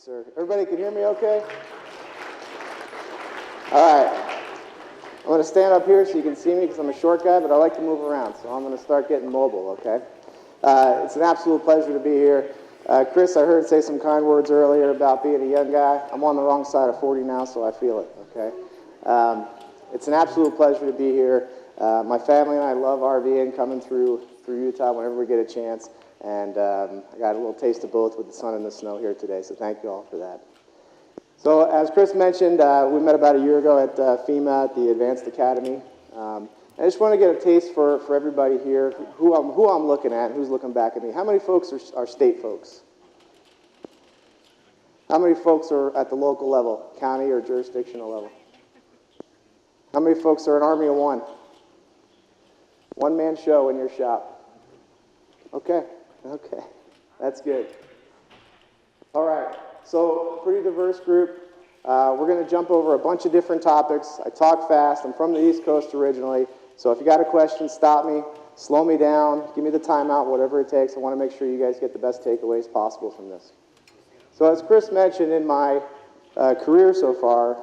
sir. Everybody can hear me okay? All right. I'm going to stand up here so you can see me because I'm a short guy, but I like to move around, so I'm going to start getting mobile, okay? It's an absolute pleasure to be here. Chris, I heard say some kind words earlier about being a young guy. I'm on the wrong side of 40 now, so I feel it, okay? It's an absolute pleasure to be here. My family and I love RVing, coming through Utah whenever we get a chance, and I got a little taste of both with the sun and the snow here today, so thank you all for that. So as Chris mentioned, we met about a year ago at FEMA at the Advanced Academy. I just want to get a taste for everybody here, who I'm looking at, who's looking back at me. How many folks are state folks? How many folks are at the local level, county or jurisdictional level? How many folks are an Army of One? One-man show in your shop. Okay, that's good. All right, so pretty diverse group. We're going to jump over a bunch of different topics. I talk fast. I'm from the East Coast originally, so if you got a question, stop me, slow me down, give me the timeout, whatever it takes. I want to make sure you guys get the best takeaways possible from this. So as Chris mentioned, in my career so far,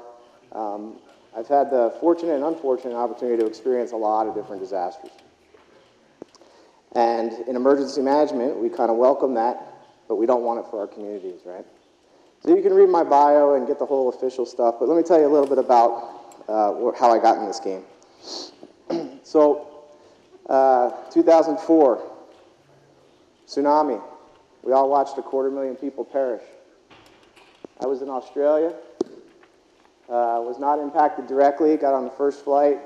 I've had the fortunate and unfortunate opportunity to experience a lot of different disasters. And in emergency management, we kind of welcome that, but we don't want it for our communities, right? So you can read my bio and get the whole official stuff, but let me tell you a little bit about how I got in this game. So, 2004, tsunami. We all watched 250,000 people perish. I was in Australia, was not impacted directly, got on the first flight.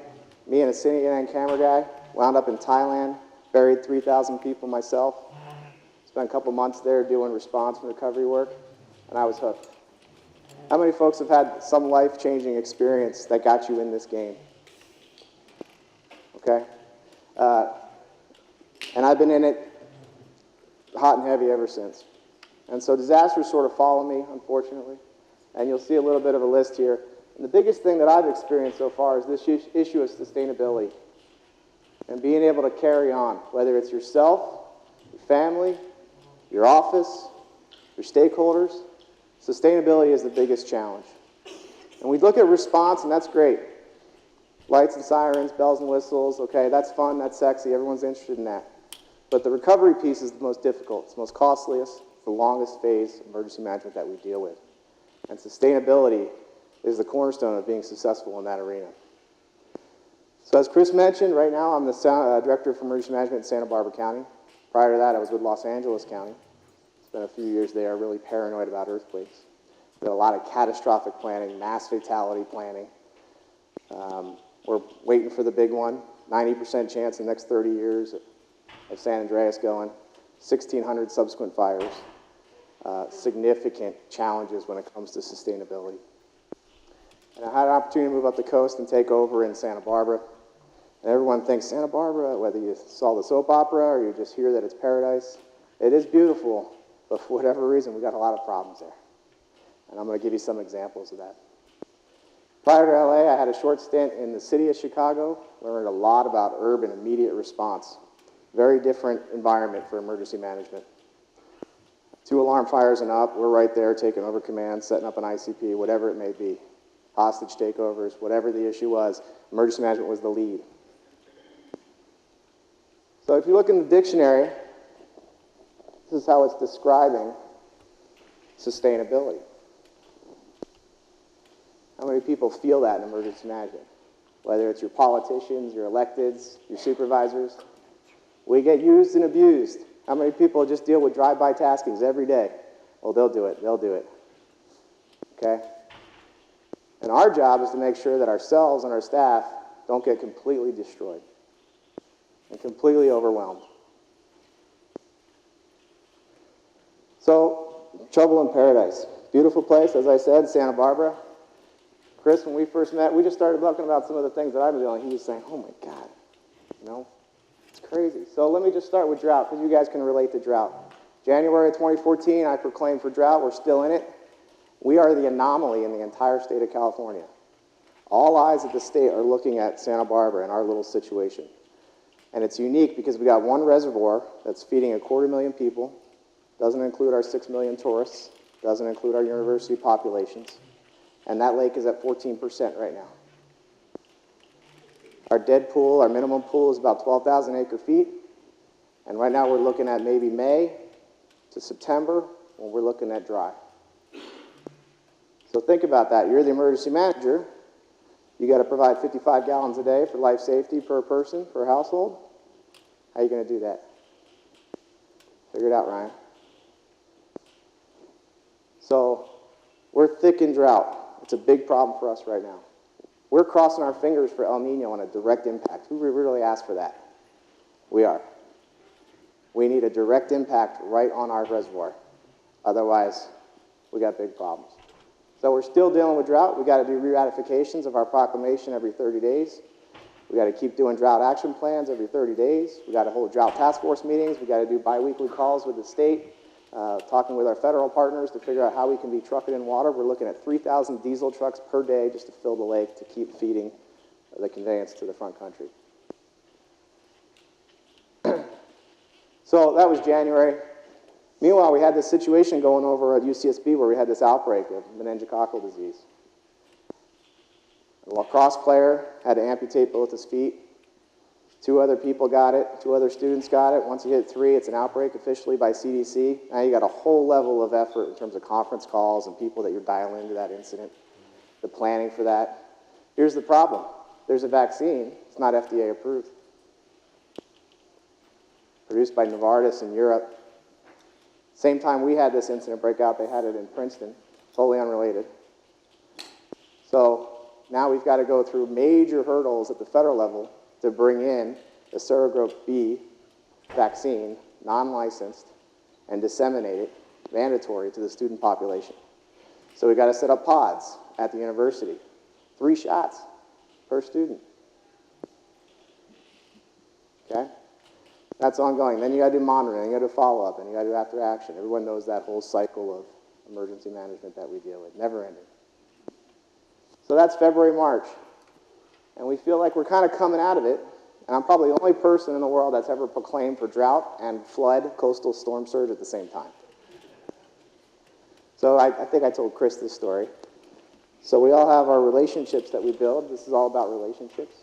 Me and a CNN camera guy wound up in Thailand, buried 3,000 people myself. Spent a couple months there doing response and recovery work, and I was hooked. How many folks have had some life-changing experience that got you in this game? Okay? And I've been in it hot and heavy ever since. And so disasters sort of follow me, unfortunately. And you'll see a little bit of a list here. And the biggest thing that I've experienced so far is this issue of sustainability and being able to carry on, whether it's yourself, your family, your office, your stakeholders. Sustainability is the biggest challenge. And we look at response, and that's great. Lights and sirens, bells and whistles, okay, that's fun, that's sexy, everyone's interested in that. But the recovery piece is the most difficult, it's the most costliest, the longest phase of emergency management that we deal with. And sustainability is the cornerstone of being successful in that arena. So as Chris mentioned, right now I'm the Director for Emergency Management in Santa Barbara County. Prior to that, I was with Los Angeles County. Spent a few years there, really paranoid about earthquakes. Did a lot of catastrophic planning, mass fatality planning. We're waiting for the big one, 90% chance in the next 30 years of San Andreas going, 1,600 subsequent fires, significant challenges when it comes to sustainability. And I had an opportunity to move up the coast and take over in Santa Barbara. And everyone thinks Santa Barbara, whether you saw the soap opera or you just hear that it's paradise, it is beautiful, but for whatever reason, we got a lot of problems there. And I'm going to give you some examples of that. Prior to LA, I had a short stint in the city of Chicago, learned a lot about urban immediate response. Very different environment for emergency management. 2 alarm fires and up, we're right there taking over command, setting up an ICP, whatever it may be. Hostage takeovers, whatever the issue was, emergency management was the lead. So if you look in the dictionary, this is how it's describing sustainability. How many people feel that in emergency management? Whether it's your politicians, your electeds, your supervisors. We get used and abused. How many people just deal with drive-by taskings every day? Well, they'll do it. Okay? And our job is to make sure that ourselves and our staff don't get completely destroyed and completely overwhelmed. So, trouble in paradise. Beautiful place, as I said, Santa Barbara. Chris, when we first met, we just started talking about some of the things that I've been doing. He was saying, oh my God, it's crazy. So let me just start with drought, because you guys can relate to drought. January of 2014, I proclaimed for drought. We're still in it. We are the anomaly in the entire state of California. All eyes at the state are looking at Santa Barbara and our little situation. And it's unique because we got one reservoir that's feeding 250,000 people, doesn't include our 6 million tourists, doesn't include our university populations, and that lake is at 14% right now. Our dead pool, our minimum pool is about 12,000 acre feet, and right now we're looking at maybe May to September when we're looking at dry. So think about that. You're the emergency manager. You got to provide 55 gallons a day for life safety per person, per household. How are you going to do that? Figure it out, Ryan. So we're thick in drought. It's a big problem for us right now. We're crossing our fingers for El Nino on a direct impact. Who really asked for that? We are. We need a direct impact right on our reservoir. Otherwise, we got big problems. So we're still dealing with drought. We got to do re-ratifications of our proclamation every 30 days. We got to keep doing drought action plans every 30 days. We got to hold drought task force meetings. We got to do bi-weekly calls with the state, talking with our federal partners to figure out how we can be trucking in water. We're looking at 3,000 diesel trucks per day just to fill the lake to keep feeding the conveyance to the front country. So that was January. Meanwhile, we had this situation going over at UCSB where we had this outbreak of meningococcal disease. A lacrosse player had to amputate both his feet. 2 other people got it. 2 other students got it. Once you hit 3, it's an outbreak officially by CDC. Now you got a whole level of effort in terms of conference calls and people that you're dialing into that incident, the planning for that. Here's the problem. There's a vaccine. It's not FDA approved. Produced by Novartis in Europe. Same time we had this incident break out, they had it in Princeton, totally unrelated. So now we've got to go through major hurdles at the federal level to bring in the serogroup B vaccine, non-licensed, and disseminate it, mandatory to the student population. So we've got to set up pods at the university, 3 shots per student. Okay? That's ongoing. Then you got to do monitoring, then you got to do follow-up, and you got to do after action. Everyone knows that whole cycle of emergency management that we deal with, never ending. So that's February, March. And we feel like we're kind of coming out of it. And I'm probably the only person in the world that's ever proclaimed for drought and flood, coastal storm surge at the same time. So I think I told Chris this story. So we all have our relationships that we build. This is all about relationships.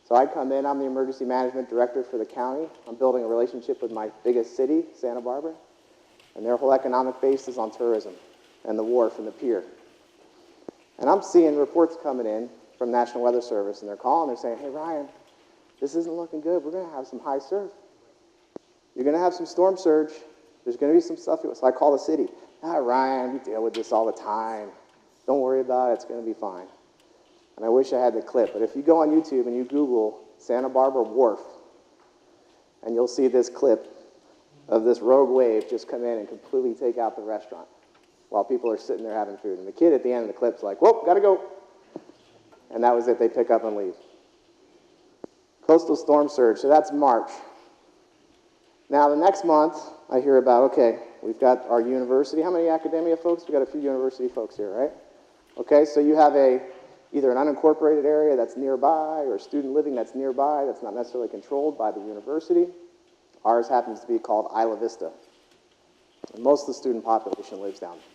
So I come in, I'm the emergency management director for the county. I'm building a relationship with my biggest city, Santa Barbara. And their whole economic base is on tourism and the wharf and the pier. And I'm seeing reports coming in from National Weather Service, and they're calling, they're saying, hey, Ryan, this isn't looking good. We're going to have some high surf. You're going to have some storm surge. There's going to be some stuff. So I call the city. Ryan, we deal with this all the time. Don't worry about it. It's going to be fine. And I wish I had the clip, but if you go on YouTube and you Google Santa Barbara Wharf, and you'll see this clip of this rogue wave just come in and completely take out the restaurant while people are sitting there having food. And the kid at the end of the clip's like, whoa, gotta go. And that was it. They pick up and leave. Coastal storm surge, so that's March. Now the next month, I hear about, okay, we've got our university. How many academia folks? We've got a few university folks here, right? Okay, so you have either an unincorporated area that's nearby or student living that's nearby that's not necessarily controlled by the university. Ours happens to be called Isla Vista. And most of the student population lives down there.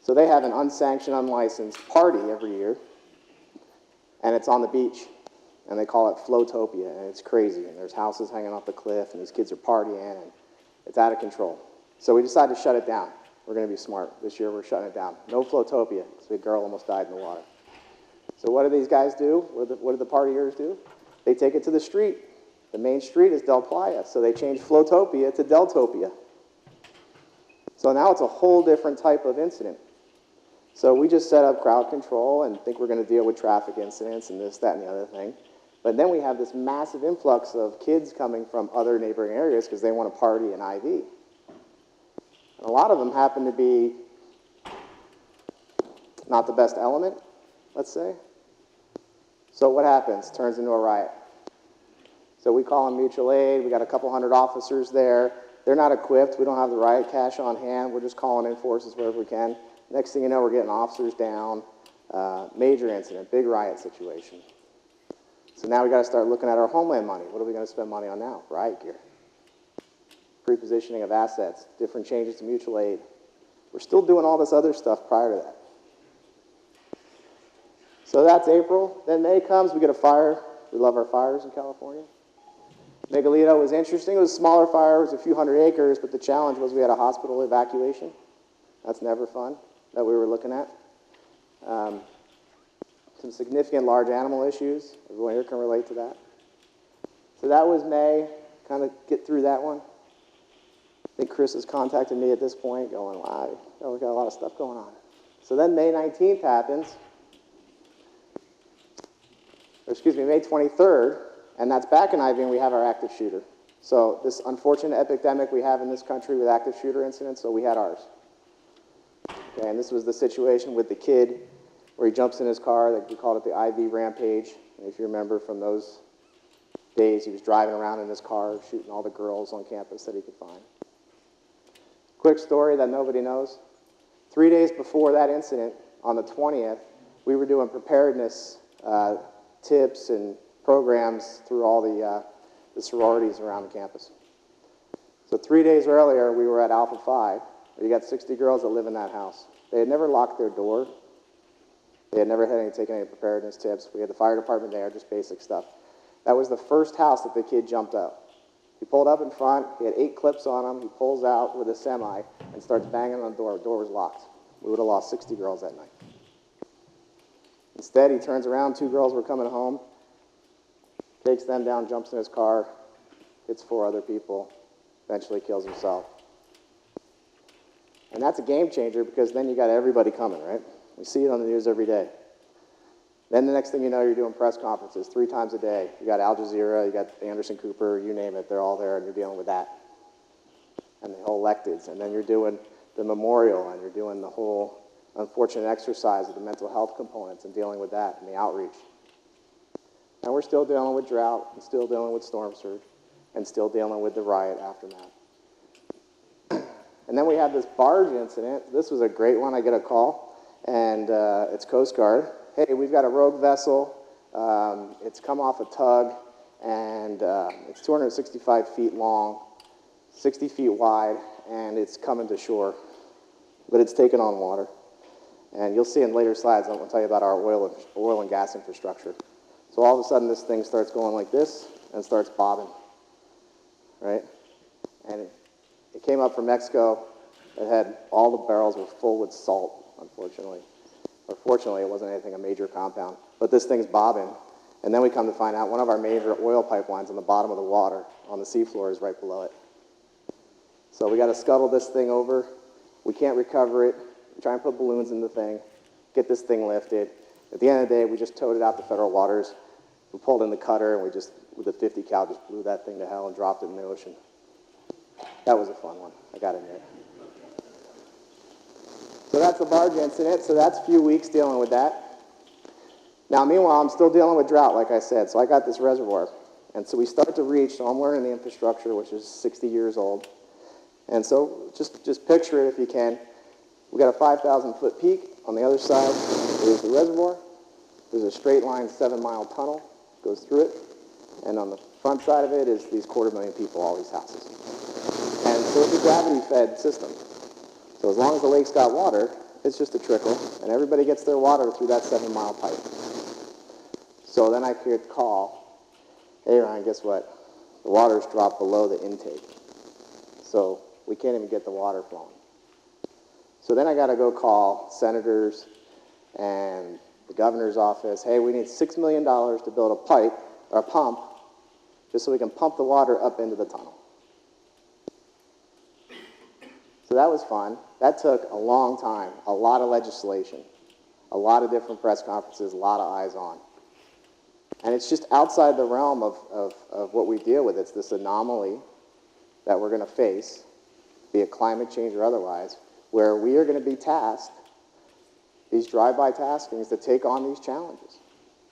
So they have an unsanctioned, unlicensed party every year, and it's on the beach. And they call it Flowtopia, and it's crazy. And there's houses hanging off the cliff, and these kids are partying, and it's out of control. So we decided to shut it down. We're going to be smart. This year we're shutting it down. No Flowtopia, because a girl almost died in the water. So what do these guys do? What do the partiers do? They take it to the street. The main street is Del Playa, so they changed Flowtopia to Deltopia. So now it's a whole different type of incident. So we just set up crowd control and think we're going to deal with traffic incidents and this, that, and the other thing. But then we have this massive influx of kids coming from other neighboring areas because they want to party in IV. And a lot of them happen to be not the best element, let's say. So what happens? Turns into a riot. So we call in mutual aid. We got a couple hundred officers there. They're not equipped. We don't have the riot cash on hand. We're just calling in forces wherever we can. Next thing you know, we're getting officers down. Major incident, big riot situation. So now we got to start looking at our homeland money. What are we going to spend money on now? Riot gear. Prepositioning of assets, different changes to mutual aid. We're still doing all this other stuff prior to that. So that's April. Then May comes, we get a fire. We love our fires in California. Megalito was interesting. It was a smaller fire. It was a few hundred acres, but the challenge was we had a hospital evacuation. That's never fun that we were looking at. Some significant large animal issues. Everyone here can relate to that. So that was May. Kind of get through that one. I think Chris has contacted me at this point going, wow, we got a lot of stuff going on. So then May 19th happens. Or excuse me, May 23rd, and that's back in IV, and we have our active shooter. So this unfortunate epidemic we have in this country with active shooter incidents, so we had ours. Okay, and this was the situation with the kid where he jumps in his car, like we called it the IV rampage. And if you remember from those days, he was driving around in his car, shooting all the girls on campus that he could find. Quick story that nobody knows. 3 days before that incident, on the 20th, we were doing preparedness tips and programs through all the sororities around the campus. So 3 days earlier, we were at Alpha Phi, where you got 60 girls that live in that house. They had never locked their door. They had never taken any preparedness tips. We had the fire department there, just basic stuff. That was the first house that the kid jumped out. He pulled up in front. He had 8 clips on him. He pulls out with a semi and starts banging on the door. The door was locked. We would have lost 60 girls that night. Instead, he turns around. 2 girls were coming home, takes them down, jumps in his car, hits 4 other people, eventually kills himself. And that's a game changer because then you got everybody coming, right? We see it on the news every day. Then the next thing you know, you're doing press conferences 3 times a day. You got Al Jazeera, you got Anderson Cooper, you name it, they're all there, and you're dealing with that. And the whole electeds, and then you're doing the memorial, and you're doing the whole unfortunate exercise of the mental health components and dealing with that and the outreach. And we're still dealing with drought, and still dealing with storm surge, and still dealing with the riot aftermath. And then we had this barge incident. This was a great one. I get a call, and it's Coast Guard. Hey, we've got a rogue vessel. It's come off a tug, and it's 265 feet long, 60 feet wide, and it's coming to shore. But it's taken on water. And you'll see in later slides, I'm going to tell you about our oil and gas infrastructure. So all of a sudden, this thing starts going like this and starts bobbing, right? And it came up from Mexico. It had all the barrels were full with salt, unfortunately. Or fortunately, it wasn't anything, a major compound. But this thing's bobbing. And then we come to find out one of our major oil pipelines on the bottom of the water on the seafloor is right below it. So we got to scuttle this thing over. We can't recover it. We try and put balloons in the thing, get this thing lifted. At the end of the day, we just towed it out to federal waters. We pulled in the cutter, and we just, with a 50 cal, just blew that thing to hell and dropped it in the ocean. That was a fun one, I got to admit. So that's the barge incident. So that's a few weeks dealing with that. Now, meanwhile, I'm still dealing with drought, like I said. So I got this reservoir. And so we start to reach, so I'm learning the infrastructure, which is 60 years old. And so just picture it if you can. We got a 5,000-foot peak. On the other side is the reservoir. There's a straight line 7-mile tunnel, goes through it. And on the front side of it is these 250,000 people, all these houses. And so it's a gravity-fed system. So as long as the lake's got water, it's just a trickle, and everybody gets their water through that 7-mile pipe. So then I could call, hey Ryan, guess what? The water's dropped below the intake. So we can't even get the water flowing. So then I got to go call senators and the governor's office. Hey, we need $6 million to build a pipe, or a pump, just so we can pump the water up into the tunnel. So that was fun. That took a long time, a lot of legislation, a lot of different press conferences, a lot of eyes on. And it's just outside the realm of what we deal with. It's this anomaly that we're going to face, be it climate change or otherwise, where we are going to be tasked, these drive-by taskings, to take on these challenges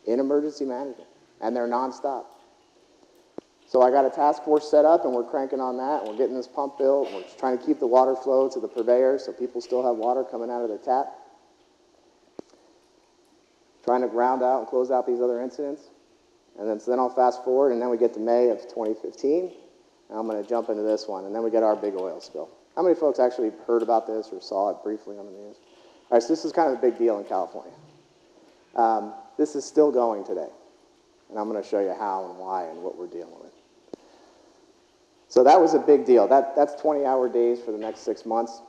in emergency management, and they're nonstop. So I got a task force set up, and we're cranking on that, and we're getting this pump built, and we're just trying to keep the water flow to the purveyors so people still have water coming out of their tap. Trying to ground out and close out these other incidents. And then I'll fast forward, and then we get to May of 2015, and I'm going to jump into this one, and then we get our big oil spill. How many folks actually heard about this or saw it briefly on the news? All right, so this is kind of a big deal in California. This is still going today, and I'm going to show you how and why and what we're dealing with. So that was a big deal. That's 20-hour days for the next 6 months.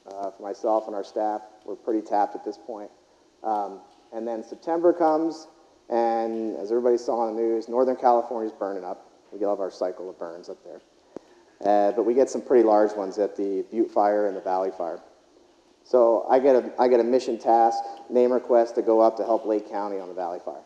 For myself and our staff, we're pretty tapped at this point. And then September comes, and as everybody saw on the news, Northern California is burning up. We love our cycle of burns up there. But we get some pretty large ones at the Butte Fire and the Valley Fire. So I get a mission task, name request to go up to help Lake County on the Valley Fire.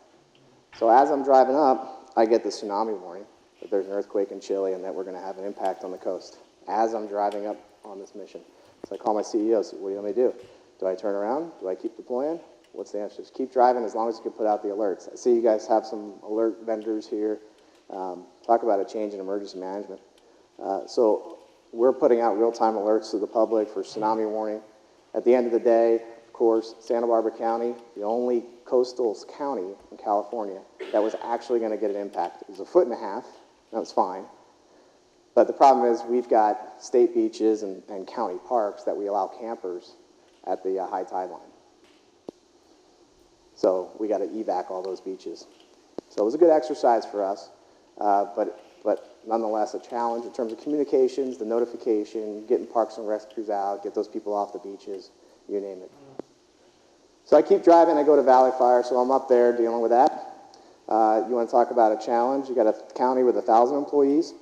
So as I'm driving up, I get the tsunami warning that there's an earthquake in Chile and that we're going to have an impact on the coast as I'm driving up on this mission. So I call my CEO, say, what do you want me to do? Do I turn around? Do I keep deploying? What's the answer? Just keep driving as long as you can put out the alerts. I see you guys have some alert vendors here. Talk about a change in emergency management. So we're putting out real-time alerts to the public for tsunami warning. At the end of the day, of course, Santa Barbara County, the only coastal county in California that was actually going to get an impact. It was 1.5 feet. That was fine. But the problem is we've got state beaches and county parks that we allow campers at the high tide line. So we got to evac all those beaches. So it was a good exercise for us, but nonetheless a challenge in terms of communications, the notification, getting parks and rescues out, get those people off the beaches, you name it. So I keep driving, I go to Valley Fire, so I'm up there dealing with that. You want to talk about a challenge? You got a county with 1,000 employees,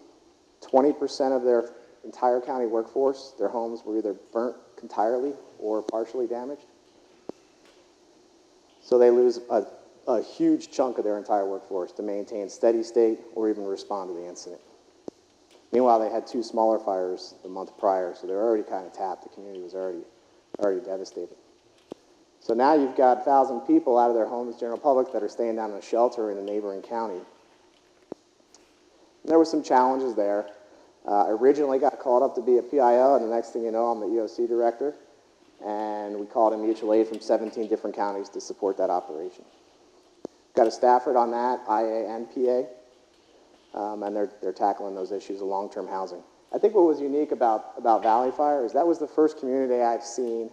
20% of their entire county workforce, their homes were either burnt entirely or partially damaged. So they lose a huge chunk of their entire workforce to maintain steady state or even respond to the incident. Meanwhile, they had 2 smaller fires the month prior, so they were already kind of tapped. The community was already devastated. So now you've got 1,000 people out of their homes, general public, that are staying down in a shelter in a neighboring county. And there were some challenges there. I originally got called up to be a PIO, and the next thing you know, I'm the EOC director. And we called in mutual aid from 17 different counties to support that operation. Got a Stafford on that, IA and PA, and they're tackling those issues of long-term housing. I think what was unique about Valley Fire is that was the first community I've seen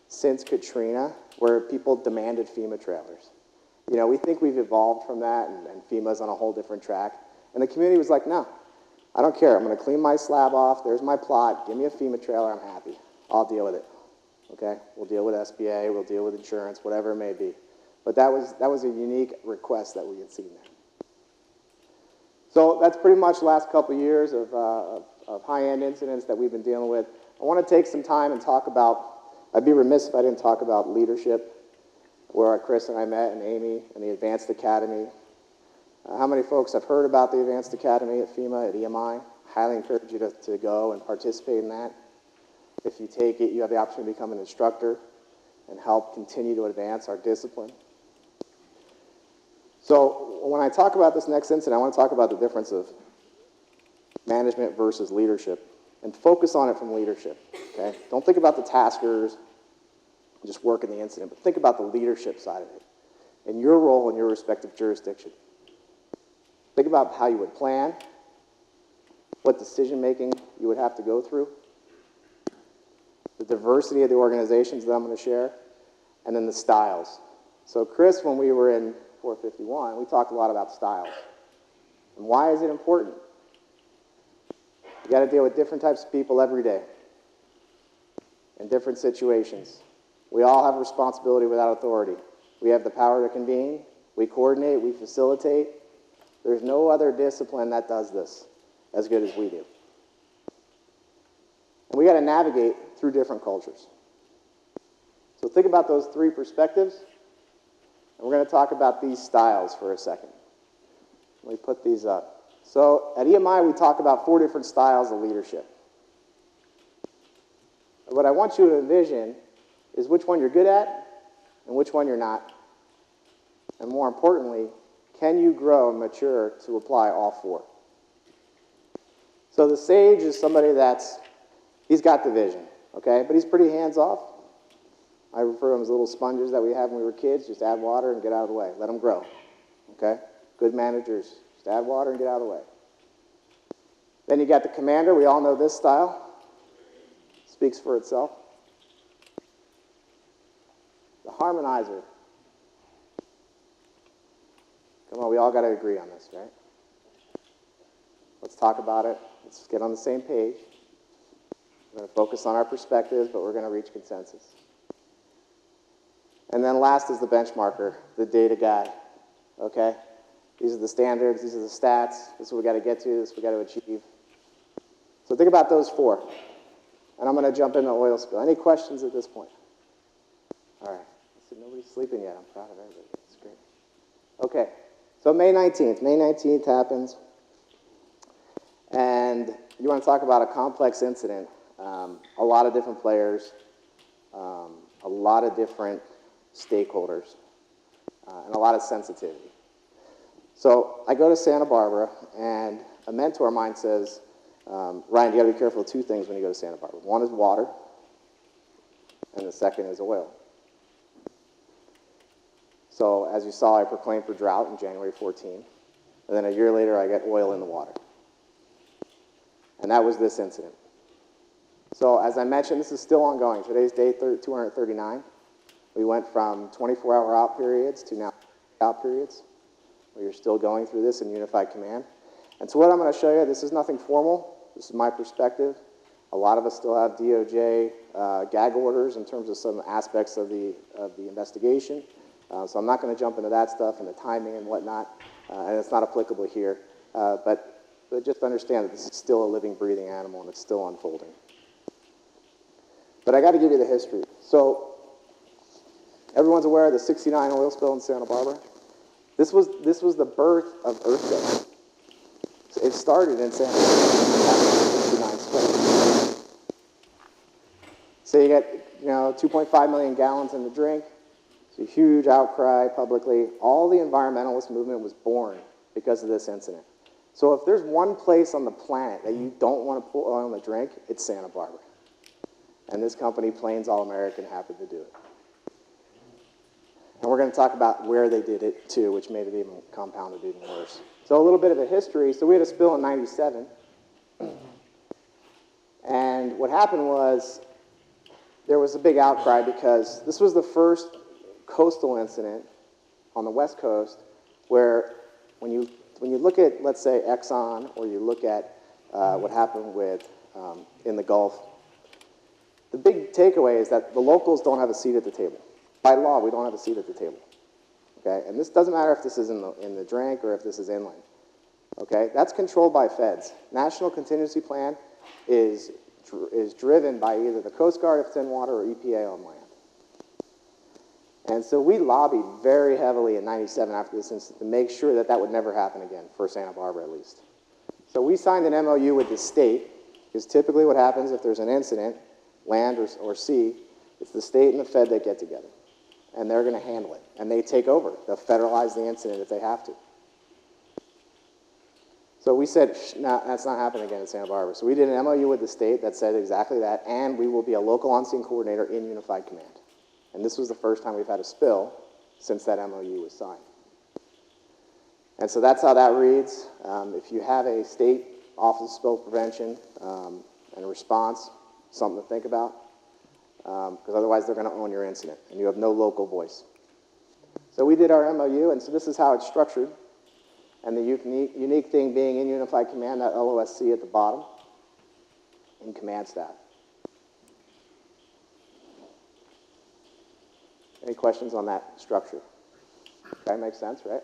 since Katrina where people demanded FEMA trailers. You know, we think we've evolved from that, and FEMA's on a whole different track. And the community was like, no, I don't care. I'm going to clean my slab off. There's my plot. Give me a FEMA trailer. I'm happy. I'll deal with it. Okay? We'll deal with SBA. We'll deal with insurance, whatever it may be. But that was a unique request that we had seen there. So that's pretty much the last couple of years of high-end incidents that we've been dealing with. I want to take some time and talk about, I'd be remiss if I didn't talk about leadership, where Chris and I met, and Amy, and the Advanced Academy. How many folks have heard about the Advanced Academy at FEMA, at EMI? Highly encourage you to go and participate in that. If you take it, you have the opportunity to become an instructor and help continue to advance our discipline. So when I talk about this next incident, I want to talk about the difference of management versus leadership and focus on it from leadership, okay? Don't think about the taskers, just work in the incident, but think about the leadership side of it and your role in your respective jurisdiction. Think about how you would plan, what decision-making you would have to go through, the diversity of the organizations that I'm going to share, and then the styles. So Chris, when we were in 451, we talked a lot about styles. And why is it important? You got to deal with different types of people every day in different situations. We all have responsibility without authority. We have the power to convene, we coordinate, we facilitate. There's no other discipline that does this as good as we do. And we got to navigate through different cultures. So think about those 3 perspectives, and we're going to talk about these styles for a second. Let me put these up. So at EMI, we talk about 4 different styles of leadership. What I want you to envision is which one you're good at and which one you're not. And more importantly, can you grow and mature to apply all 4? So the sage is somebody he's got the vision, okay? But he's pretty hands-off. I refer to them as little sponges that we had when we were kids. Just add water and get out of the way. Let them grow, okay? Good managers, just add water and get out of the way. Then you got the commander. We all know this style. speaks for itself. The harmonizer. Come on, we all got to agree on this, right? Let's talk about it. Let's get on the same page. We're going to focus on our perspectives, but we're going to reach consensus. And then last is the benchmarker, the data guy, okay? These are the standards, these are the stats, this is what we got to get to, this is what we got to achieve. So think about those four. And I'm going to jump into oil spill. Any questions at this point? All right. So nobody's sleeping yet. I'm proud of everybody. That's great. Okay. So May 19th. May 19th happens. And you want to talk about a complex incident. A lot of different players, a lot of different stakeholders, and a lot of sensitivity. So I go to Santa Barbara, and a mentor of mine says, Ryan, you got to be careful of two things when you go to Santa Barbara. One is water, and the second is oil. So as you saw, I proclaimed for drought in January 14, and then a year later, I get oil in the water. And that was this incident. So as I mentioned, this is still ongoing. Today's day 239. We went from 24-hour out periods to now out periods, where you're still going through this in unified command. And so what I'm going to show you, this is nothing formal. This is my perspective. A lot of us still have DOJ gag orders in terms of some aspects of the investigation. So I'm not going to jump into that stuff and the timing and whatnot, and it's not applicable here. But just understand that this is still a living, breathing animal, and it's still unfolding. But I got to give you the history. So everyone's aware of the 69 oil spill in Santa Barbara. This was the birth of Earthquake. So it started in Santa Barbara after the 69 spill. So you get 2.5 million gallons in the drink. It's a huge outcry publicly. All the environmentalist movement was born because of this incident. So if there's one place on the planet that you don't want to put oil in the drink, it's Santa Barbara. And this company, Plains All American, happened to do it. And we're going to talk about where they did it, too, which made it even compounded even worse. So a little bit of a history. So we had a spill in 97. And what happened was there was a big outcry because this was the first coastal incident on the West Coast where when you look at, let's say, Exxon, or you look at what happened with in the Gulf, the big takeaway is that the locals don't have a seat at the table. By law, we don't have a seat at the table. Okay, and this doesn't matter if this is in the drink or if this is inland. Okay, that's controlled by feds. National Contingency Plan is driven by either the Coast Guard if it's in water or EPA on land. And so we lobbied very heavily in 97 after this incident to make sure that that would never happen again, for Santa Barbara at least. So we signed an MOU with the state, because typically what happens if there's an incident, land or sea, it's the state and the Fed that get together. And they're going to handle it. And they take over. They'll federalize the incident if they have to. So we said, no, that's not happening again in Santa Barbara. So we did an MOU with the state that said exactly that, and we will be a local on-scene coordinator in unified command. And this was the first time we've had a spill since that MOU was signed. And so that's how that reads. If you have a state Office of Spill Prevention and a response, something to think about, because otherwise they're going to own your incident, and you have no local voice. So we did our MOU, and so this is how it's structured. And the unique thing being in unified command, that LOSC at the bottom, in command staff. Any questions on that structure? Okay, makes sense, right?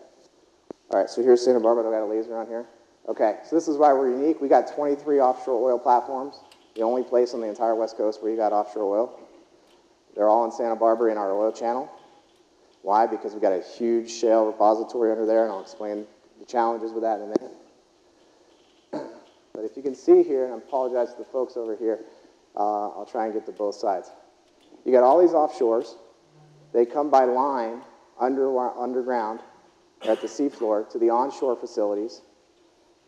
All right, so here's Santa Barbara. I got a laser on here. Okay, so this is why we're unique. We got 23 offshore oil platforms, the only place on the entire West Coast where you got offshore oil. They're all in Santa Barbara in our oil channel. Why? Because we've got a huge shale repository under there, and I'll explain the challenges with that in a minute. But if you can see here, and I apologize to the folks over here, I'll try and get to both sides. You got all these offshores. They come by line underground at the seafloor to the onshore facilities.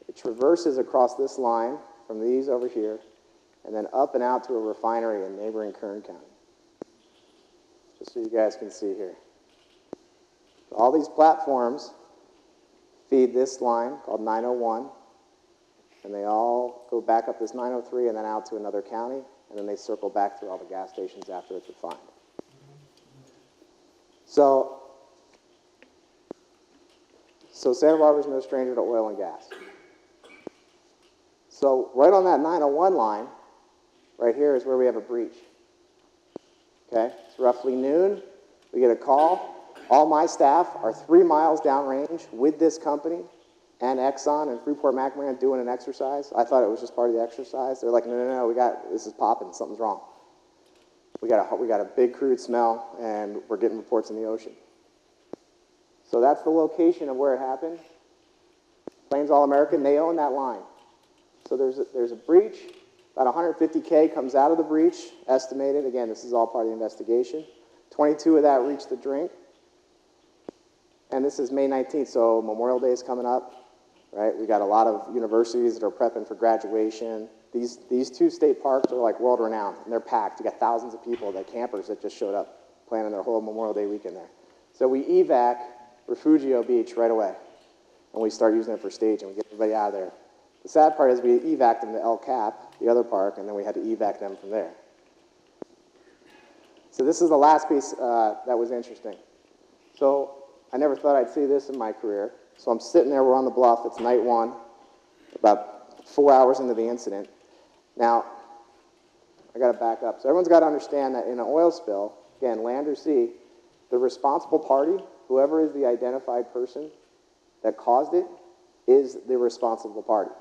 It traverses across this line from these over here, and then up and out to a refinery in neighboring Kern County. Just so you guys can see here. So all these platforms feed this line called 901, and they all go back up this 903 and then out to another county, and then they circle back through all the gas stations after it's refined. So Santa Barbara is no stranger to oil and gas. So right on that 901 line, right here is where we have a breach. Okay, it's roughly noon. We get a call. All my staff are 3 miles downrange with this company and Exxon and Freeport-McMoRan doing an exercise. I thought it was just part of the exercise. They're like, no, this is popping. Something's wrong. We got a big crude smell, and we're getting reports in the ocean. So that's the location of where it happened. Plains All American, they own that line. So there's a breach. About 150K comes out of the breach, estimated. Again, this is all part of the investigation. 22 of that reached the drink. And this is May 19th, so Memorial Day is coming up, right? We got a lot of universities that are prepping for graduation. These 2 state parks are like world-renowned, and they're packed. You got thousands of people, the campers that just showed up, planning their whole Memorial Day weekend there. So we evac Refugio Beach right away, and we start using it for staging. We get everybody out of there. The sad part is we evac'd them to El Cap, the other park, and then we had to evac them from there. So this is the last piece that was interesting. So I never thought I'd see this in my career. So I'm sitting there, we're on the bluff, it's night 1, about 4 hours into the incident. Now, I got to back up. So everyone's got to understand that in an oil spill, again, land or sea, the responsible party, whoever is the identified person that caused it, is the responsible party.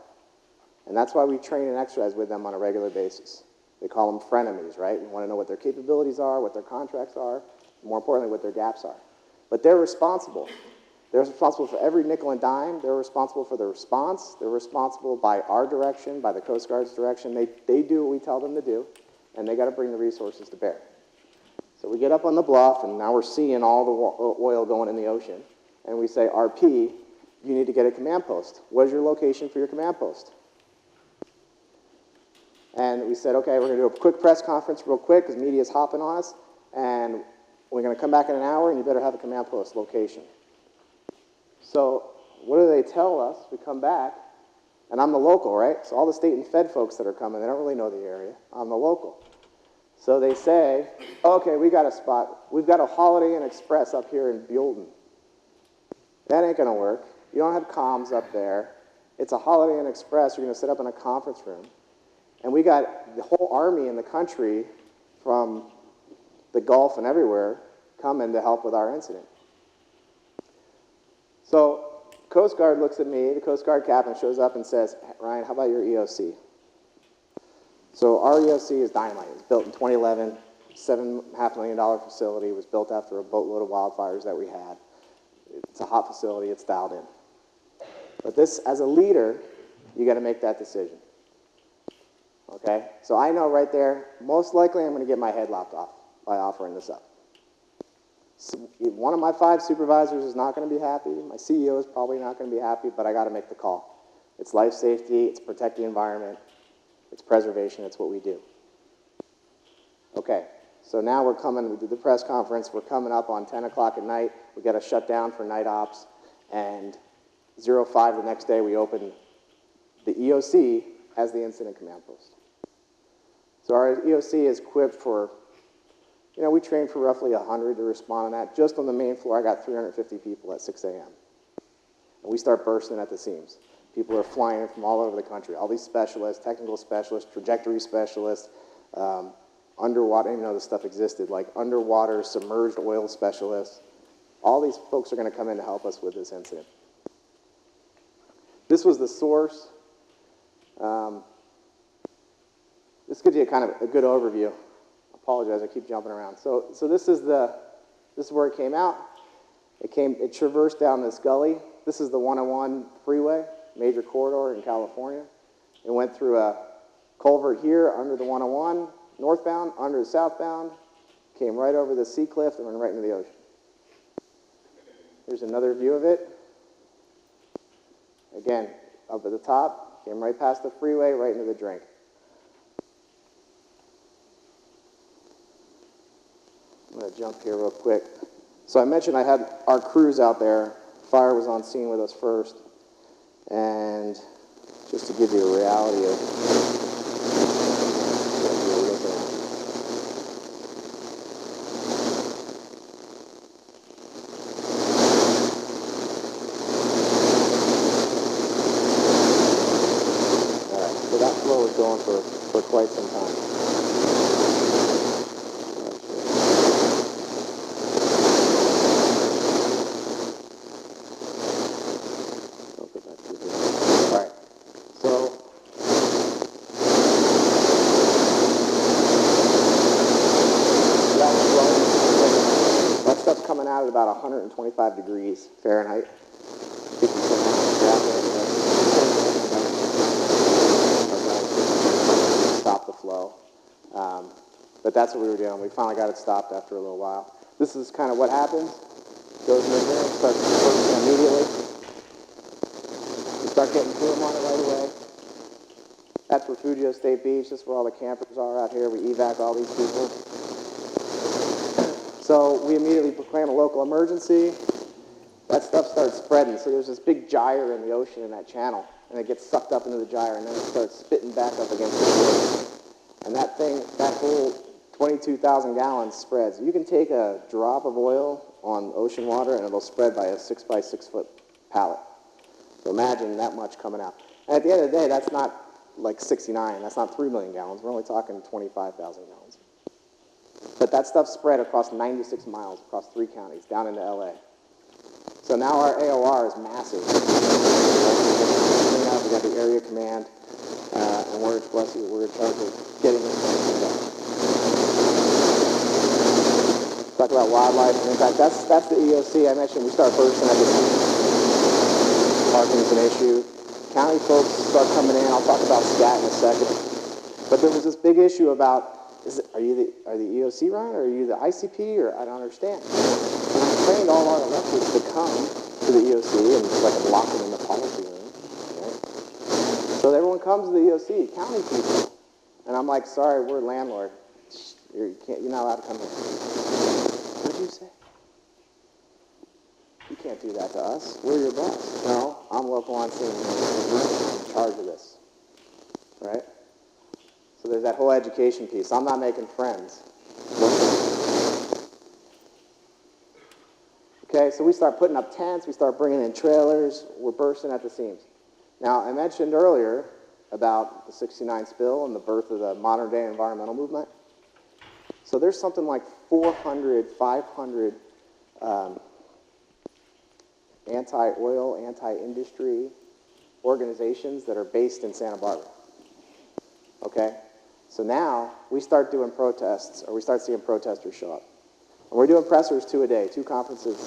And that's why we train and exercise with them on a regular basis. They call them frenemies, right? We want to know what their capabilities are, what their contracts are, and more importantly, what their gaps are. But they're responsible. They're responsible for every nickel and dime. They're responsible for the response. They're responsible by our direction, by the Coast Guard's direction. They do what we tell them to do, and they got to bring the resources to bear. So we get up on the bluff, and now we're seeing all the oil going in the ocean. And we say, RP, you need to get a command post. What is your location for your command post? And we said, okay, we're going to do a quick press conference real quick because media is hopping on us, and we're going to come back in an hour, and you better have a command post location. So what do they tell us? We come back, and I'm the local, right? So all the state and fed folks that are coming, they don't really know the area. I'm the local. So they say, okay, we got a spot. We've got a Holiday Inn Express up here in Buellton. That ain't going to work. You don't have comms up there. It's a Holiday Inn Express. You're going to sit up in a conference room. And we got the whole army in the country from the Gulf and everywhere coming to help with our incident. So Coast Guard looks at me, the Coast Guard captain shows up and says, Ryan, how about your EOC? So our EOC is dynamite. It was built in 2011, $7.5 million facility. It was built after a boatload of wildfires that we had. It's a hot facility. It's dialed in. But this, as a leader, you got to make that decision. Okay? So I know right there, most likely I'm going to get my head lopped off by offering this up. So one of my 5 supervisors is not going to be happy. My CEO is probably not going to be happy, but I got to make the call. It's life safety. It's protect the environment. It's preservation. It's what we do. Okay, so now we're coming. We did the press conference. We're coming up on 10 o'clock at night. We got to shut down for night ops. And 05 the next day, we open the EOC as the incident command post. So our EOC is equipped for, we train for roughly 100 to respond on that. Just on the main floor, I got 350 people at 6 a.m. And we start bursting at the seams. People are flying in from all over the country. All these specialists, technical specialists, trajectory specialists, underwater, I didn't even know this stuff existed, like underwater submerged oil specialists. All these folks are going to come in to help us with this incident. This was the source. This gives you a kind of a good overview. I apologize, I keep jumping around. So this is where it came out. It traversed down this gully. This is the 101 freeway, major corridor in California. It went through a culvert here under the 101, northbound, under the southbound, came right over the sea cliff and went right into the ocean. Here's another view of it. Again, up at the top, came right past the freeway, right into the drink. I'm going to jump here real quick. So I mentioned I had our crews out there. Fire was on scene with us first. And just to give you a reality of quite some time. All right, so that stuff's coming out at about 125 degrees Fahrenheit. Stop the flow. But that's what we were doing. We finally got it stopped after a little while. This is kind of what happens. Goes in there, starts bursting immediately. We start getting boom on it right away. That's Refugio State Beach. This is where all the campers are out here. We evac all these people. So we immediately proclaim a local emergency. That stuff starts spreading. So there's this big gyre in the ocean in that channel, and it gets sucked up into the gyre, and then it starts spitting back up against the shore. And that thing, that whole 22,000 gallons spreads. You can take a drop of oil on ocean water, and it'll spread by a 6 by 6 foot pallet. So imagine that much coming out. And at the end of the day, that's not like 69. That's not 3 million gallons. We're only talking 25,000 gallons. But that stuff spread across 96 miles, across 3 counties, down into LA. So now our AOR is massive. We got the area command, and we're in charge of getting it cleaned up. Talk about wildlife, and in fact, that's the EOC. I mentioned we start bursting at the seams. Parking is an issue. County folks start coming in. I'll talk about SCAT in a second. But there was this big issue about, are you the EOC, Ryan, or are you the ICP, or I don't understand. And I trained all our electeds to come to the EOC, and it's like I'm locking in the policy room. Right? So everyone comes to the EOC, county people. And I'm like, sorry, we're a landlord. You're not allowed to come here. What did you say? You can't do that to us. We're your boss. No, I'm local on scene. I'm in charge of this. Right? So there's that whole education piece. I'm not making friends. Okay, so we start putting up tents. We start bringing in trailers. We're bursting at the seams. Now, I mentioned earlier about the 69 spill and the birth of the modern day environmental movement. So there's something like 400, 500 anti-oil, anti-industry organizations that are based in Santa Barbara. Okay? So now we start doing protests, or we start seeing protesters show up. And we're doing pressers 2 a day, 2 conferences,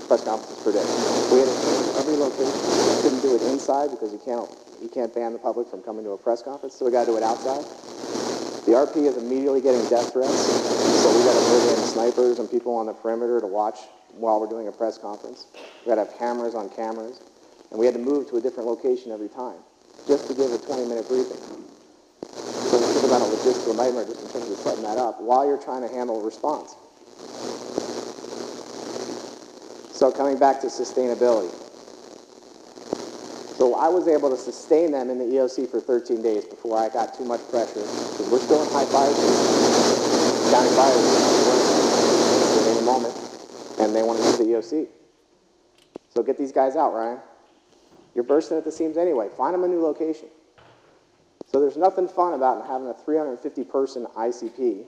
press conferences per day. We had to change every location. We couldn't do it inside because you can't ban the public from coming to a press conference, so we got to do it outside. The RP is immediately getting death threats, so we got to bring in snipers and people on the perimeter to watch while we're doing a press conference. We got to have cameras on cameras, and we had to move to a different location every time just to give a 20-minute briefing. So think about a logistical nightmare just in terms of setting that up while you're trying to handle a response. So coming back to sustainability. So I was able to sustain them in the EOC for 13 days before I got too much pressure, because we're still in high fire season. County fire at any moment, and they want to use the EOC. So get these guys out, Ryan. You're bursting at the seams anyway. Find them a new location. So there's nothing fun about having a 350-person ICP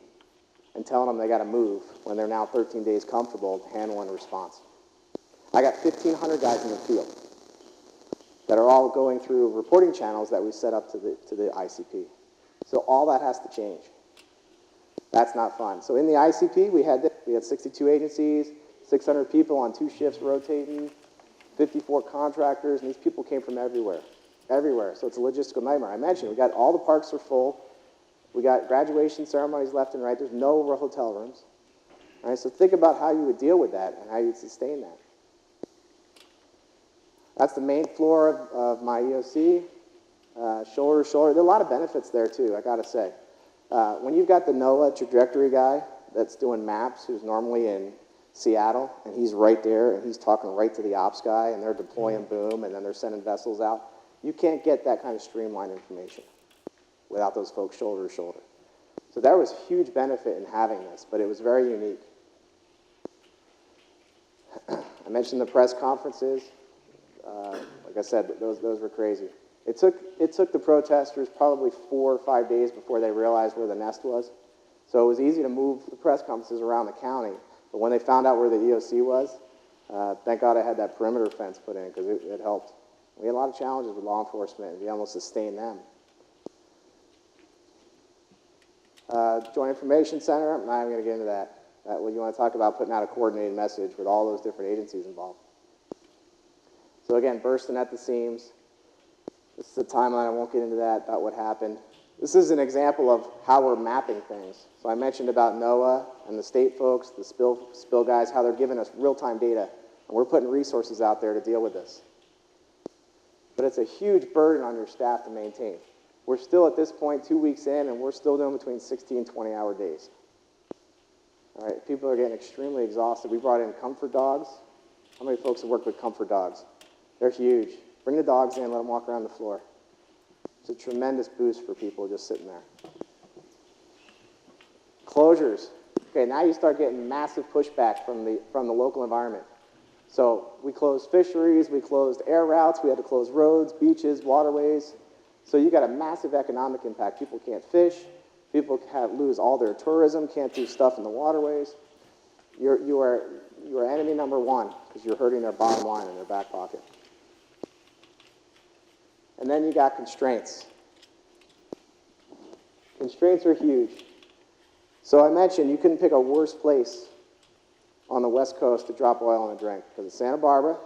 and telling them they got to move when they're now 13 days comfortable handling a response. I got 1,500 guys in the field that are all going through reporting channels that we set up to the ICP. So all that has to change. That's not fun. So in the ICP, we had 62 agencies, 600 people on 2 shifts rotating, 54 contractors, and these people came from everywhere. So it's a logistical nightmare. I mentioned we got all the parks are full. We got graduation ceremonies left and right. There's no hotel rooms. All right, so think about how you would deal with that and how you'd sustain that. That's the main floor of my EOC, shoulder to shoulder. There are a lot of benefits there too, I gotta say. When you've got the NOAA trajectory guy that's doing maps, who's normally in Seattle, and he's right there, and he's talking right to the ops guy, and they're deploying boom, and then they're sending vessels out. You can't get that kind of streamlined information without those folks shoulder to shoulder. So there was huge benefit in having this, but it was very unique. I mentioned the press conferences. Like I said, those were crazy. It took the protesters probably 4 or 5 days before they realized where the nest was. So it was easy to move the press conferences around the county. But when they found out where the EOC was, thank God I had that perimeter fence put in because it helped. We had a lot of challenges with law enforcement, and we almost sustained them. Joint Information Center, I'm not even going to get into that. When you want to talk about putting out a coordinated message with all those different agencies involved. So again, bursting at the seams. This is the timeline, I won't get into that, about what happened. This is an example of how we're mapping things. So I mentioned about NOAA and the state folks, the spill guys, how they're giving us real-time data, and we're putting resources out there to deal with this. But it's a huge burden on your staff to maintain. We're still at this point 2 weeks in, and we're still doing between 60 and 20-hour days. All right, people are getting extremely exhausted. We brought in comfort dogs. How many folks have worked with comfort dogs? They're huge. Bring the dogs in, let them walk around the floor. It's a tremendous boost for people just sitting there. Closures. Okay, now you start getting massive pushback from the local environment. So we closed fisheries, we closed air routes, we had to close roads, beaches, waterways. So you got a massive economic impact. People can't fish, people lose all their tourism, can't do stuff in the waterways. You are enemy number one because you're hurting their bottom line in their back pocket. And then you got constraints. Constraints are huge. So I mentioned you couldn't pick a worse place on the West Coast to drop oil in a drink because it's Santa Barbara.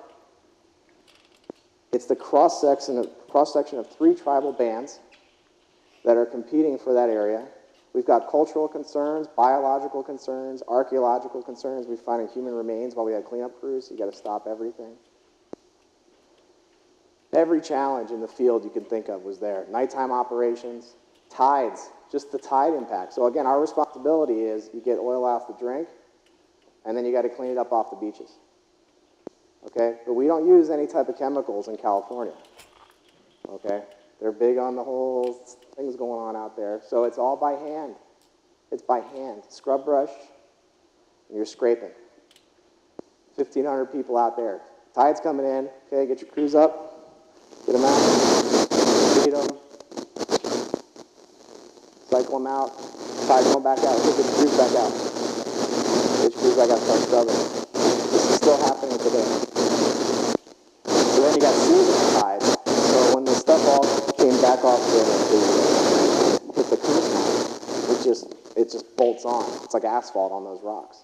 It's the cross-section of 3 tribal bands that are competing for that area. We've got cultural concerns, biological concerns, archaeological concerns. We're finding human remains while we had cleanup crews. You got to stop everything. Every challenge in the field you can think of was there. Nighttime operations, tides, just the tide impact. So again, our responsibility is you get oil off the drink, and then you got to clean it up off the beaches. Okay? But we don't use any type of chemicals in California. Okay? They're big on the whole things going on out there. So it's all by hand. It's by hand. Scrub brush, and you're scraping. 1,500 people out there. Tide's coming in. Okay, get your crews up. Get them out, feed them, cycle them out, tide going back out, get your crews back out. Get your crews back out, start scrubbing. This is still happening today. So then you got seasonal tide. So when the stuff all came back off hit the coastline, it just bolts on. It's like asphalt on those rocks,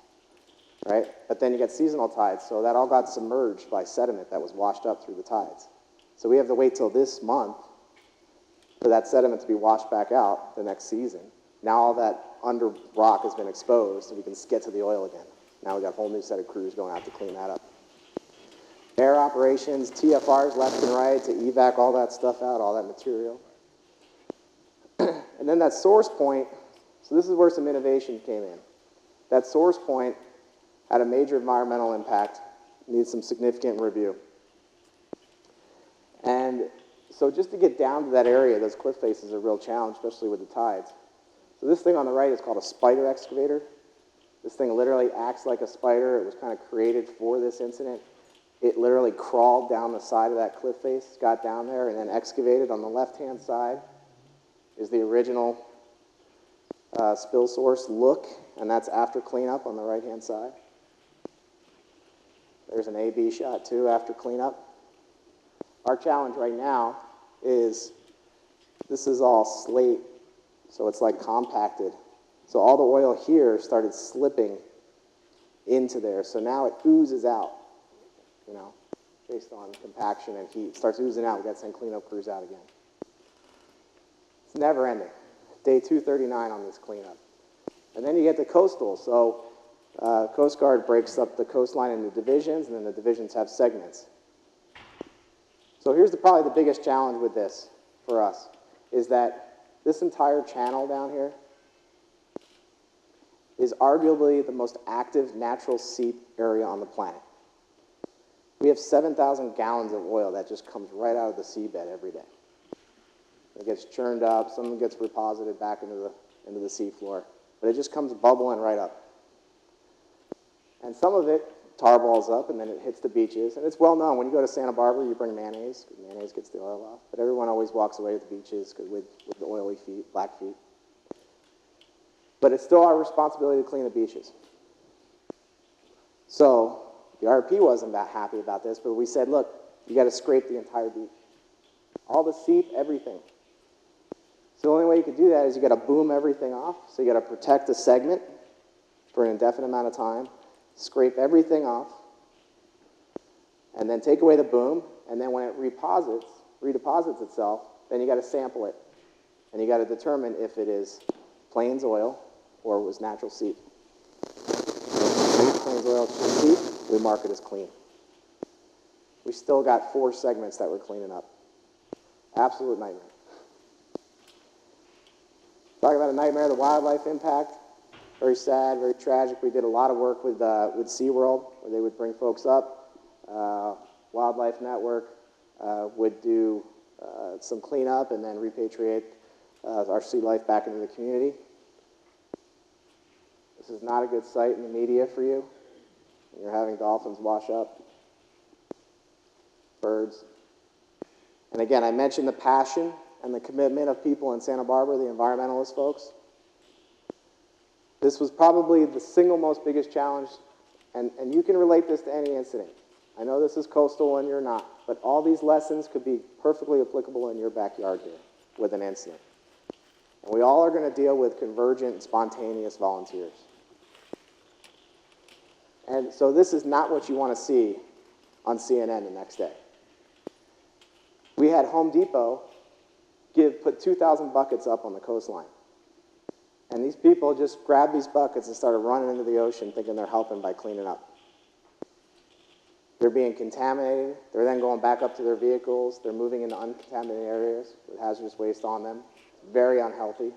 right? But then you got seasonal tides, so that all got submerged by sediment that was washed up through the tides. So we have to wait till this month for that sediment to be washed back out the next season. Now all that under rock has been exposed, and we can get to the oil again. Now we got a whole new set of crews going out to clean that up. Air operations, TFRs left and right to evac all that stuff out, all that material. And then that source point, so this is where some innovation came in. That source point had a major environmental impact, needs some significant review. And so just to get down to that area, those cliff faces are a real challenge, especially with the tides. So this thing on the right is called a spider excavator. This thing literally acts like a spider. It was kind of created for this incident. It literally crawled down the side of that cliff face, got down there, and then excavated. On the left-hand side is the original spill source look, and that's after cleanup on the right-hand side. There's an A-B shot, too, after cleanup. Our challenge right now is this is all slate, so it's like compacted. So all the oil here started slipping into there, so now it oozes out, you know, based on compaction and heat. It starts oozing out. We've got to send cleanup crews out again. It's never ending. Day 239 on this cleanup. And then you get to coastal. So Coast Guard breaks up the coastline into divisions, and then the divisions have segments. So here's probably the biggest challenge with this for us, is that this entire channel down here is arguably the most active natural seep area on the planet. We have 7,000 gallons of oil that just comes right out of the seabed every day. It gets churned up, some of it gets reposited back into the seafloor, but it just comes bubbling right up. And some of it tar balls up, and then it hits the beaches. And it's well known, when you go to Santa Barbara, you bring mayonnaise, because mayonnaise gets the oil off. But everyone always walks away with the beaches with the oily feet, black feet. But it's still our responsibility to clean the beaches. So the RP wasn't that happy about this, but we said, look, you got to scrape the entire beach. All the seep, everything. So the only way you could do that is you got to boom everything off. So you got to protect the segment for an indefinite amount of time, scrape everything off, and then take away the boom, and then when it redeposits itself, then you got to sample it. And you got to determine if it is Plains oil or it was natural seep. Plains oil seep, we mark it as clean. We still got 4 segments that we're cleaning up. Absolute nightmare. Talking about a nightmare, the wildlife impact, very sad, very tragic. We did a lot of work with SeaWorld, where they would bring folks up. Wildlife Network would do some cleanup and then repatriate our sea life back into the community. This is not a good sight in the media for you. You're having dolphins wash up, birds. And again, I mentioned the passion and the commitment of people in Santa Barbara, the environmentalist folks. This was probably the single most biggest challenge, and you can relate this to any incident. I know this is coastal and you're not, but all these lessons could be perfectly applicable in your backyard here with an incident. And we all are going to deal with convergent, spontaneous volunteers. And so this is not what you want to see on CNN the next day. We had Home Depot put 2,000 buckets up on the coastline. And these people just grabbed these buckets and started running into the ocean thinking they're helping by cleaning up. They're being contaminated. They're then going back up to their vehicles. They're moving into uncontaminated areas with hazardous waste on them. Very unhealthy.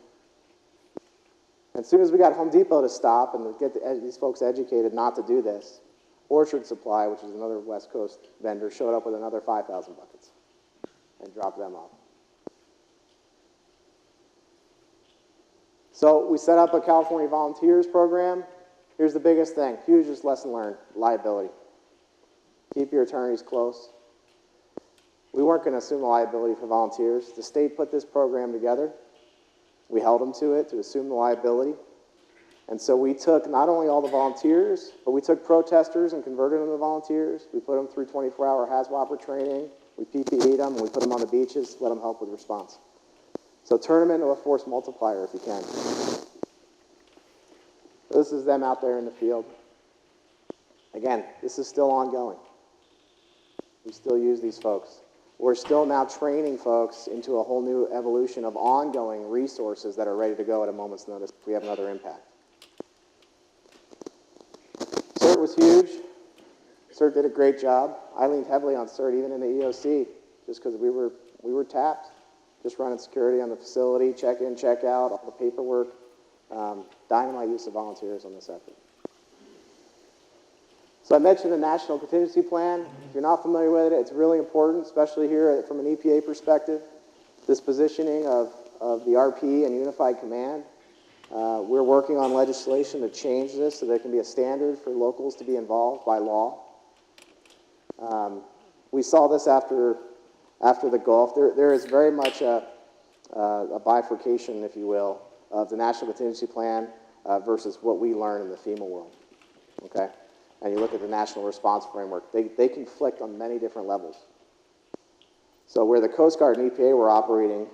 As soon as we got Home Depot to stop and get these folks educated not to do this, Orchard Supply, which is another West Coast vendor, showed up with another 5,000 buckets and dropped them off. So we set up a California Volunteers program. Here's the biggest thing, hugest lesson learned, liability. Keep your attorneys close. We weren't going to assume the liability for volunteers. The state put this program together. We held them to it to assume the liability. And so we took not only all the volunteers, but we took protesters and converted them to volunteers. We put them through 24-hour HAZWOPER training. We PPE'd them, and we put them on the beaches, let them help with response. So turn them into a force multiplier if you can. This is them out there in the field. Again, this is still ongoing. We still use these folks. We're still now training folks into a whole new evolution of ongoing resources that are ready to go at a moment's notice if we have another impact. CERT was huge. CERT did a great job. I leaned heavily on CERT even in the EOC just because we were tapped, just running security on the facility, check in, check out, all the paperwork. Dynamite use of volunteers on this effort. So I mentioned the National Contingency Plan. If you're not familiar with it, it's really important, especially here from an EPA perspective. This positioning of the RP and Unified Command. We're working on legislation to change this so there can be a standard for locals to be involved by law. We saw this after the Gulf. There is very much a bifurcation, if you will, of the National Contingency Plan versus what we learn in the FEMA world. Okay? And you look at the National Response Framework, they conflict on many different levels. So where the Coast Guard and EPA were operating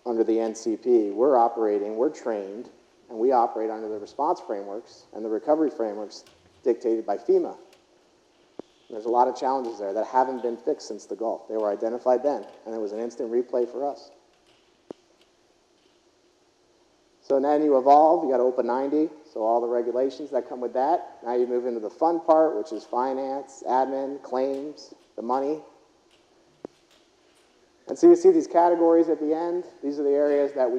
under the NCP, we're trained, and we operate under the response frameworks and the recovery frameworks dictated by FEMA. And there's a lot of challenges there that haven't been fixed since the Gulf. They were identified then, and it was an instant replay for us. So then you evolve, you got OPA 90, so all the regulations that come with that. Now you move into the fun part, which is finance, admin, claims, the money. And so you see these categories at the end. These are the areas that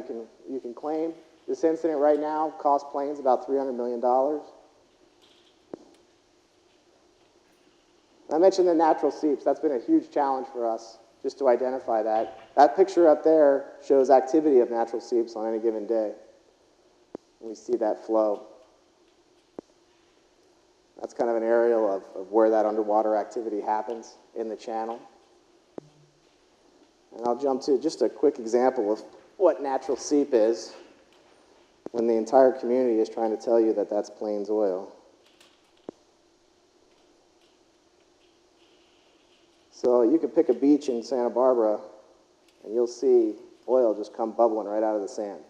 you can claim. This incident right now cost Plains about $300 million. I mentioned the natural seeps. That's been a huge challenge for us, just to identify that. That picture up there shows activity of natural seeps on any given day. We see that flow. That's kind of an aerial of where that underwater activity happens in the channel. And I'll jump to just a quick example of what natural seep is when the entire community is trying to tell you that that's Plains oil. So you could pick a beach in Santa Barbara and you'll see oil just come bubbling right out of the sand.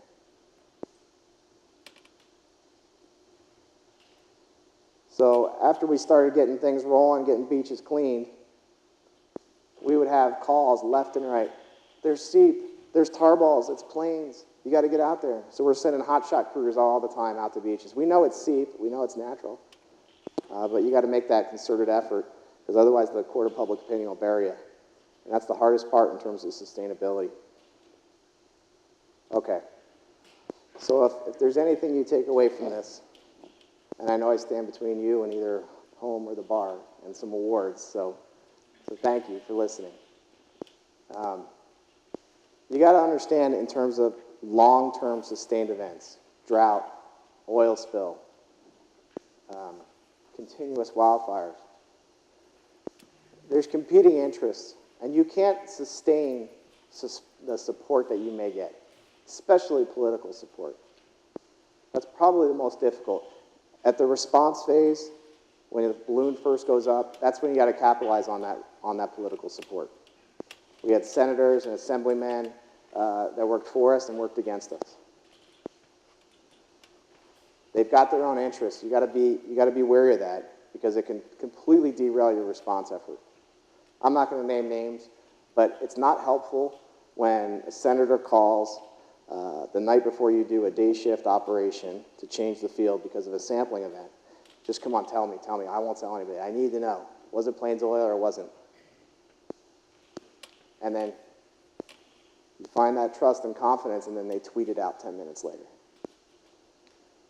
So after we started getting things rolling, getting beaches cleaned, we would have calls left and right. There's seep, there's tar balls, it's Plains. You got to get out there. So we're sending hotshot crews all the time out to beaches. We know it's seep, we know it's natural, but you got to make that concerted effort because otherwise the court of public opinion will bury you. And that's the hardest part in terms of sustainability. Okay. So if there's anything you take away from this, and I know I stand between you and either home or the bar and some awards, so thank you for listening. You got to understand in terms of long-term sustained events, drought, oil spill, continuous wildfires. There's competing interests, and you can't sustain the support that you may get, especially political support. That's probably the most difficult. At the response phase, when the balloon first goes up, that's when you got to capitalize on that political support. We had senators and assemblymen that worked for us and worked against us. They've got their own interests. You got to be wary of that because it can completely derail your response effort. I'm not going to name names, but it's not helpful when a senator calls the night before you do a day shift operation to change the field because of a sampling event. Just come on, tell me. I won't tell anybody. I need to know. Was it Plains oil or wasn't? And then you find that trust and confidence, and then they tweet it out 10 minutes later.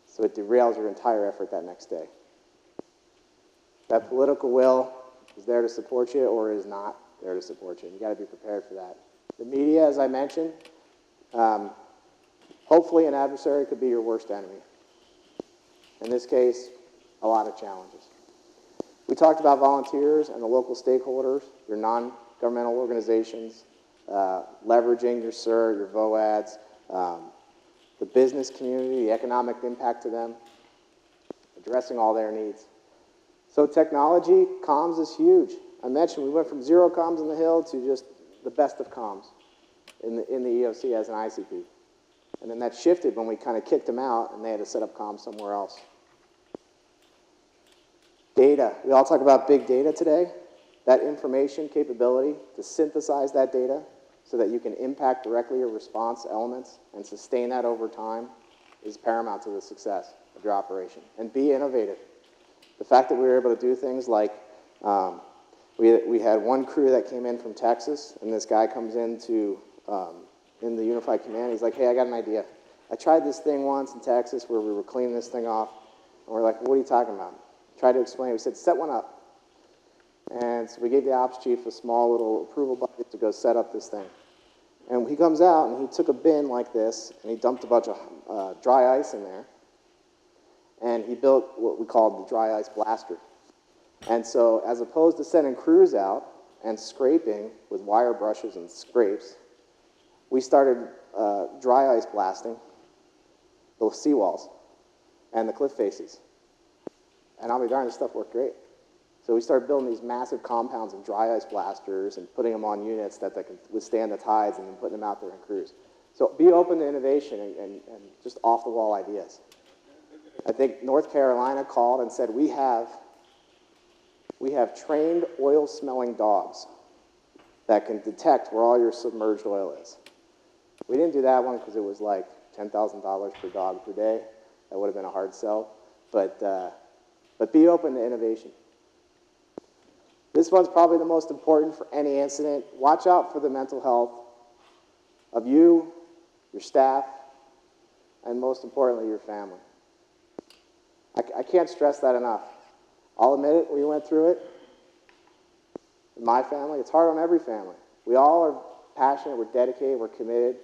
So it derails your entire effort that next day. That political will is there to support you or is not there to support you. You got to be prepared for that. The media, as I mentioned, hopefully an adversary could be your worst enemy. In this case, a lot of challenges. We talked about volunteers and the local stakeholders, your non-governmental organizations, leveraging your SIR, your VOADs, the business community, the economic impact to them, addressing all their needs. So technology, comms is huge. I mentioned we went from 0 comms in the Hill to just the best of comms in the EOC as an ICP. And then that shifted when we kind of kicked them out and they had to set up comms somewhere else. Data. We all talk about big data today. That information capability to synthesize that data so that you can impact directly your response elements and sustain that over time is paramount to the success of your operation. And be innovative. The fact that we were able to do things like we had one crew that came in from Texas, and this guy comes into in the Unified Command. He's like, hey, I got an idea. I tried this thing once in Texas where we were cleaning this thing off, and we're like, what are you talking about? Tried to explain. We said, set one up. And so we gave the ops chief a small little approval bucket to go set up this thing. And he comes out, and he took a bin like this, and he dumped a bunch of dry ice in there. And he built what we called the dry ice blaster. And so as opposed to sending crews out and scraping with wire brushes and scrapes, we started dry ice blasting the seawalls and the cliff faces. And I'll be darned, this stuff worked great. So we started building these massive compounds of dry ice blasters and putting them on units that can withstand the tides and then putting them out there in crews. So be open to innovation and just off-the-wall ideas. I think North Carolina called and said, we have trained oil-smelling dogs that can detect where all your submerged oil is. We didn't do that one because it was like $10,000 per dog per day. That would have been a hard sell. But be open to innovation. This one's probably the most important for any incident. Watch out for the mental health of you, your staff, and most importantly, your family. I can't stress that enough. I'll admit it, we went through it. In my family, it's hard on every family. We all are passionate, we're dedicated, we're committed.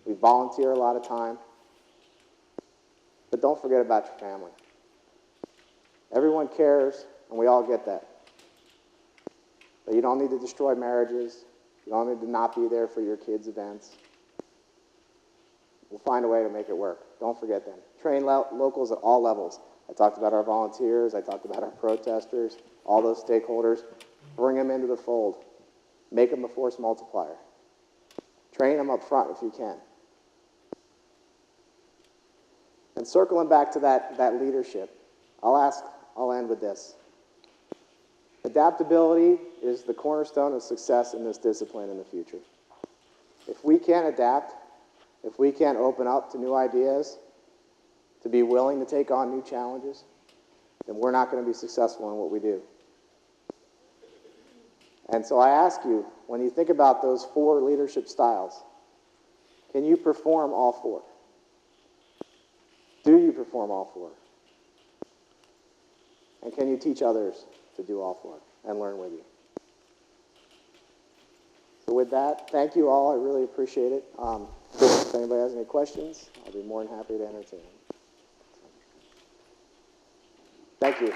We volunteer a lot of time. But don't forget about your family. Everyone cares, and we all get that. But you don't need to destroy marriages. You don't need to not be there for your kids' events. We'll find a way to make it work. Don't forget them. Train locals at all levels. I talked about our volunteers. I talked about our protesters, all those stakeholders. Bring them into the fold. Make them a force multiplier. Train them up front if you can. And circling back to that leadership, I'll end with this. Adaptability is the cornerstone of success in this discipline in the future. If we can't adapt, if we can't open up to new ideas, to be willing to take on new challenges, then we're not going to be successful in what we do. And so I ask you, when you think about those 4 leadership styles, can you perform all 4? Do you perform all 4? And can you teach others to do all 4 and learn with you? So with that, thank you all. I really appreciate it. If anybody has any questions, I'll be more than happy to entertain them. Thank you.